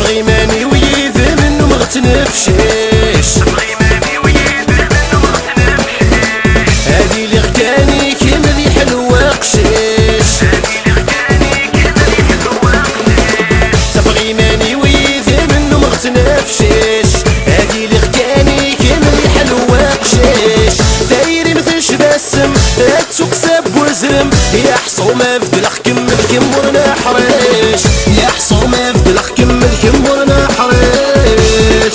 تبغي ماني ويذ منو مغتنفشيش هذي اللي غكاني كيما ذي حلوة قشيش تبغي ماني ويذ منو مغتنفشيش هذي اللي غكاني كيما ذي حلوة قشيش دايري مثلش باسم تسوق ساب وزرم يا حصومة بدلخ كمل كمرنا حريش يا حصومة بدلخ كمل كمرنا حريش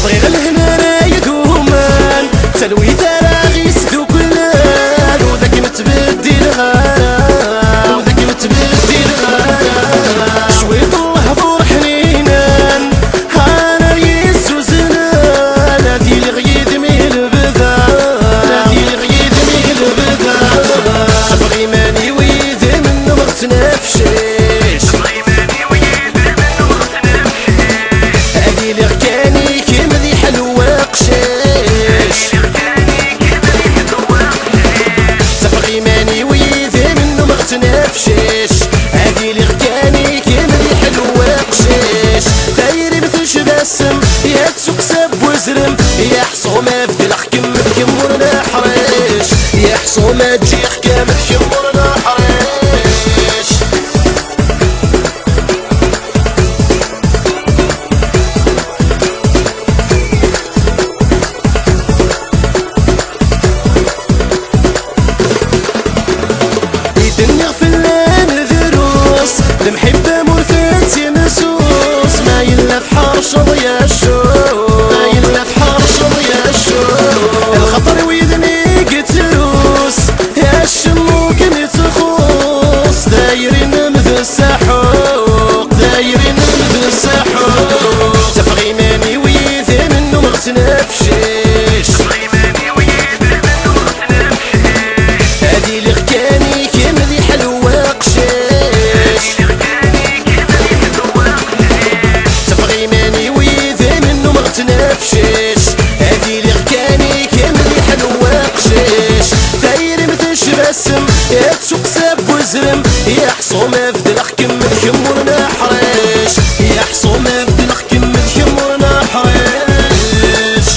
صغير الهنا رايد ومان تلوي تراغي سدو كلان وذاك متبدي الغرام وذاك متبدي الغرام شويط الله حنينان هانا يسو زنان هادي اللي غيد ميل البذان هادي اللي غيد ميل البذان تبغي ماني ويذ منو مغتنفشيش هادي اللي غكاني كيما ذي حلوة قشيش تبغي ماني ويذ منو مغتنفشيش هادي اللي غكاني كيما ذي حلوة قشيش دايري مثلش باسم يا تسوق ساب وزرم يا حصومة بدلخ كمل كمرنا حريش يا حصومة تجيخ كامل كمرنا حريش الدنيا فلان ذروس المحبة مرثاتي مسوس ما يلا في حرشض يا الشوق ما يلا في حرشض يا الشوق الخطر ويدني قتلوس يا الشموك متخوص دايرين مثل السحوق دايرين مثل السحوق تبغي ماني ويذ منو مغتنفشيش هادي اللي غكاني كيما ذي حلوة قشيش تبغي ماني ويذ منو مغتنفشيش هادي اللي غكاني كيما ذي حلوة قشيش دايري مثلش باسم يا تسوق ساب وزرم يا حصومة بدلخ كمل كمرنا حريش يا حصومة بدلخ كمل كمرنا حريش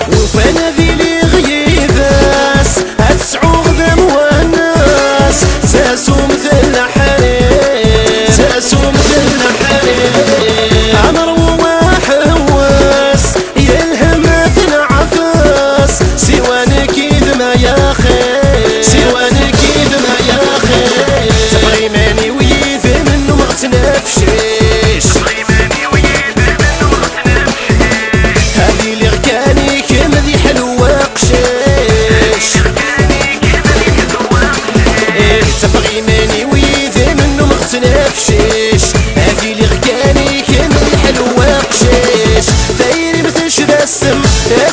وفانا ذي لي غيثاس هتسعو غذم والناس ساسو مثل حريم ساسو مثل حريم عمر وحواس يلهم مثل عفاس سوانك إذ ما يا خير سوانك إذ ما يا خير تبغي ماني ويذ منو مغتنفشيش هذي اللي غكاني كيما ذي حلوة قشيش تبغي ماني ويذ منو مغتنفشيش هذي اللي غكاني كيما ذي حلوة قشيش دايري مثلش باسم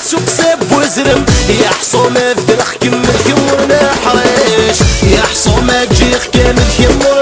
تسوق ساب وزرم يا حصومة بدلخ كمل كمرنا حريش يا حصومة تجيخ كامل كمرنا